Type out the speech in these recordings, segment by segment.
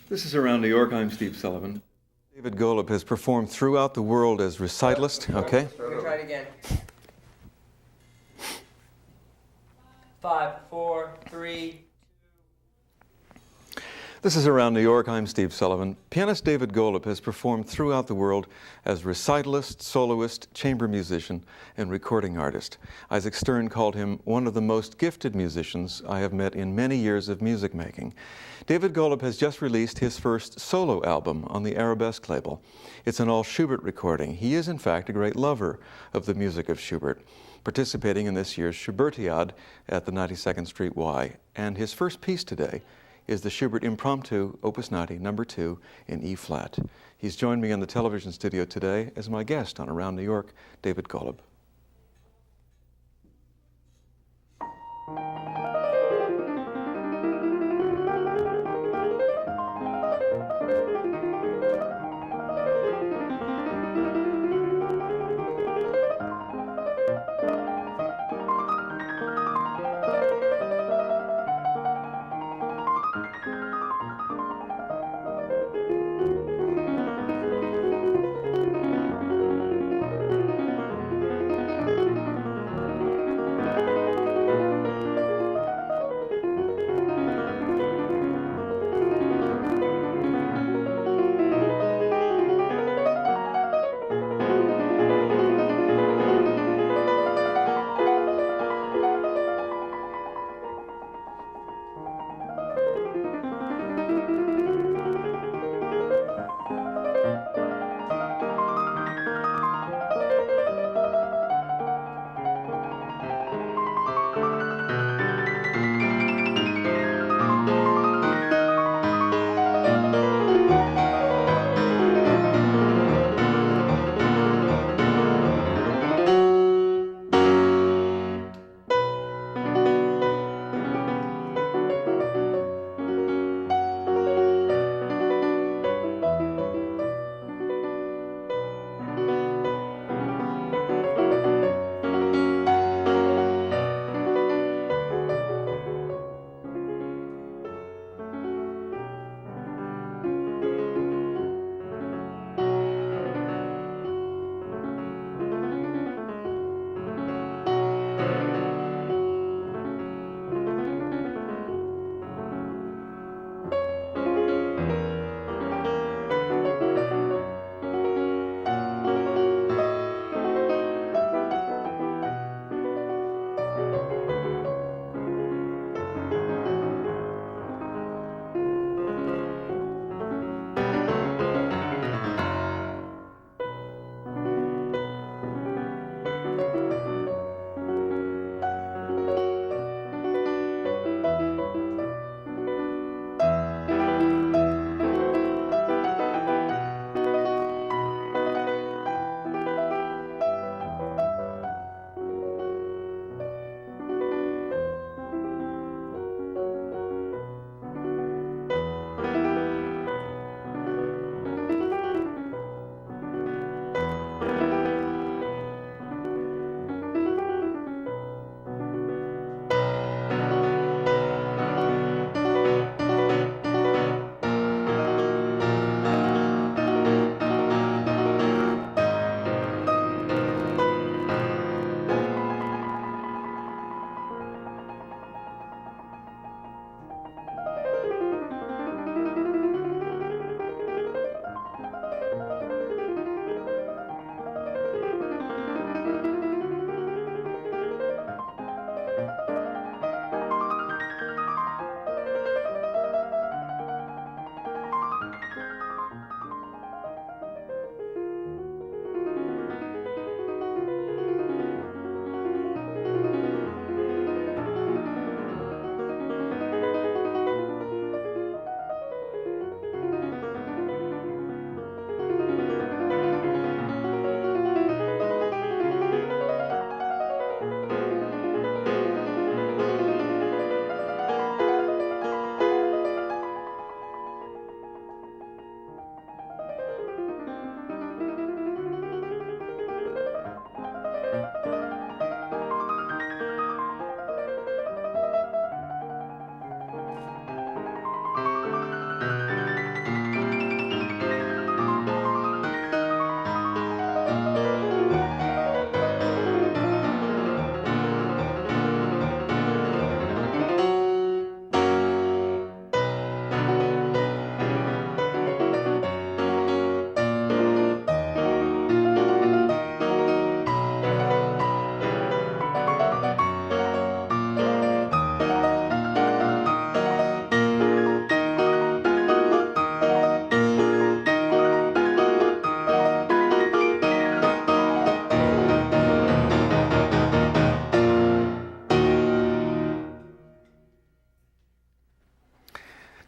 This is Around New York. I'm Steve Sullivan. David Golub has performed throughout the world as recitalist. Okay. We're going to try it again. 5, 4, 3. This is Around New York. I'm Steve Sullivan. Pianist David Golub has performed throughout the world as recitalist, soloist, chamber musician, and recording artist. Isaac Stern called him one of the most gifted musicians I have met in many years of music making. David Golub has just released his first solo album on the Arabesque label. It's an all Schubert recording. He is, in fact, a great lover of the music of Schubert, participating in this year's Schubertiade at the 92nd Street Y. And his first piece today is the Schubert Impromptu, Opus 90, number 2, in E-flat. He's joined me in the television studio today as my guest on Around New York, David Golub.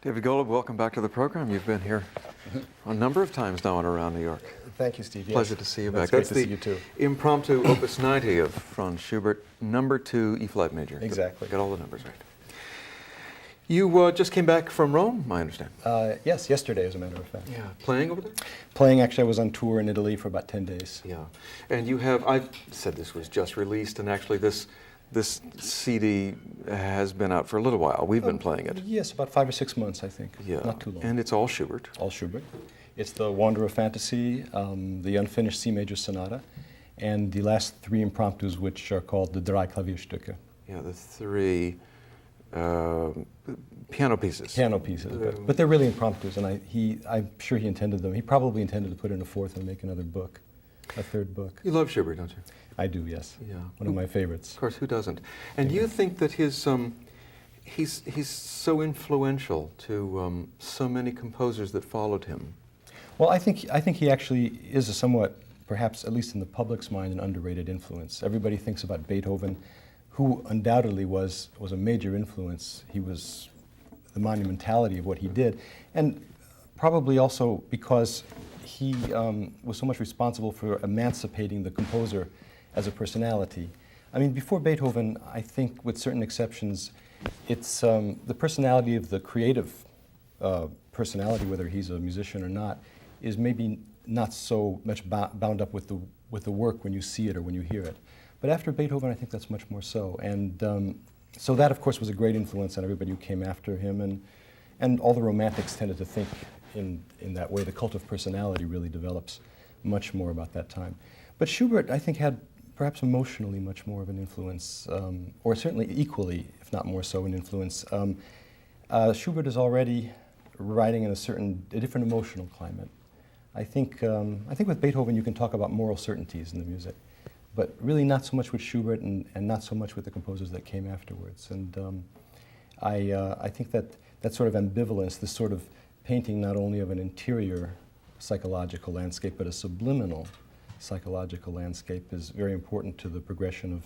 David Golub, welcome back to the program. You've been here a number of times now on Around New York. Thank you, Steve. Pleasure to see you back. That's great to see you too. Impromptu Opus 90 of Franz Schubert, number 2, E-flat major. Exactly. Got all the numbers right. You just came back from Rome, I understand. Yes, yesterday, as a matter of fact. Yeah. Playing over there? Playing, actually, I was on tour in Italy for about 10 days. Yeah. And you have, I said this was just released, and actually this CD has been out for a little while. We've been playing it. Yes, about 5 or 6 months, I think. Yeah. Not too long. And it's all Schubert. All Schubert. It's the Wanderer Fantasy, the unfinished C major sonata, and the last 3 impromptus, which are called the Drei Klavierstücke. Yeah, the 3 piano pieces. Piano pieces, but they're really impromptus, and I'm sure he intended them. He probably intended to put in a 4th and make another book, a 3rd book. You love Schubert, don't you? I do, yes. Yeah. One of my favorites. Of course, who doesn't? And you think that he's so influential to so many composers that followed him? Well, I think he actually is a somewhat, perhaps at least in the public's mind, an underrated influence. Everybody thinks about Beethoven, who undoubtedly was a major influence. He was the monumentality of what he did, and probably also because he was so much responsible for emancipating the composer as a personality. I mean, before Beethoven, I think, with certain exceptions, it's the personality of the creative personality, whether he's a musician or not, is maybe not so much bound up with the work when you see it or when you hear it. But after Beethoven, I think that's much more so. And so that, of course, was a great influence on everybody who came after him. And all the romantics tended to think in that way. The cult of personality really develops much more about that time. But Schubert, I think, had perhaps emotionally much more of an influence, or certainly equally, if not more so, an influence. Schubert is already writing in a different emotional climate. I think with Beethoven you can talk about moral certainties in the music, but really not so much with Schubert and not so much with the composers that came afterwards. And I think that sort of ambivalence, this sort of painting not only of an interior psychological landscape, but a subliminal psychological landscape, is very important to the progression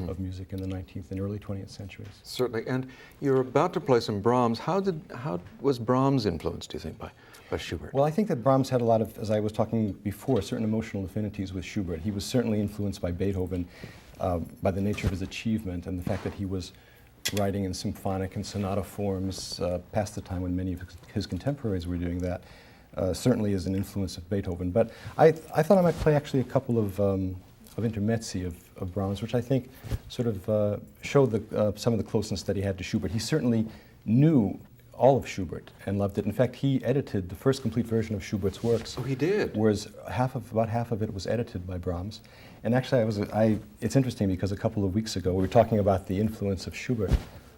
of music in the 19th and early 20th centuries. Certainly. And you're about to play some Brahms. How was Brahms influenced, do you think, by Schubert? Well, I think that Brahms had a lot of, as I was talking before, certain emotional affinities with Schubert. He was certainly influenced by Beethoven, by the nature of his achievement and the fact that he was writing in symphonic and sonata forms past the time when many of his contemporaries were doing that. Certainly is an influence of Beethoven. But I thought I might play actually a couple of intermezzi of Brahms, which I think sort of show some of the closeness that he had to Schubert. He certainly knew all of Schubert and loved it. In fact, he edited the first complete version of Schubert's works. Oh, he did? Whereas about half of it was edited by Brahms. And actually, it's interesting because a couple of weeks ago, we were talking about the influence of Schubert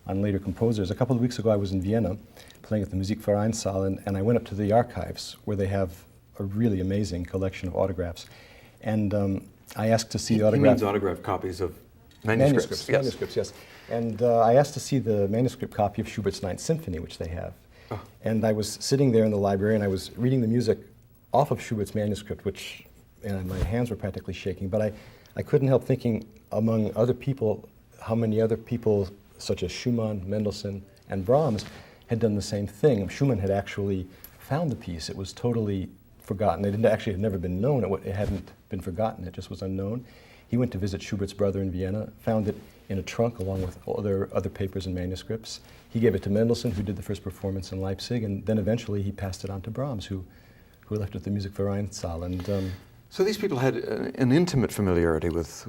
on later composers. A couple of weeks ago, I was in Vienna playing at the Musikvereinssaal, and I went up to the archives where they have a really amazing collection of autographs. And I asked to see the autograph. He means autographed copies of manuscripts. Yes. Manuscripts, yes. And I asked to see the manuscript copy of Schubert's Ninth Symphony, which they have. Oh. And I was sitting there in the library, and I was reading the music off of Schubert's manuscript, and my hands were practically shaking. But I couldn't help thinking, among other people, how many other people, such as Schumann, Mendelssohn, and Brahms, had done the same thing. Schumann had actually found the piece. It was totally forgotten. It had never been known. It hadn't been forgotten. It just was unknown. He went to visit Schubert's brother in Vienna, found it in a trunk along with other papers and manuscripts. He gave it to Mendelssohn, who did the first performance in Leipzig, and then eventually he passed it on to Brahms, who left at the Musikvereinssaal. And so these people had an intimate familiarity with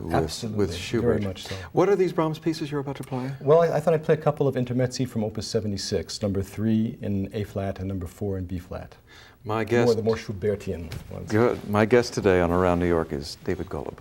Schubert. Very much so. What are these Brahms pieces you're about to play? Well, I thought I'd play a couple of intermezzi from Opus 76, number 3 in A-flat and number 4 in B-flat. My guest, the more Schubertian ones. Good. My guest today on Around New York is David Golub.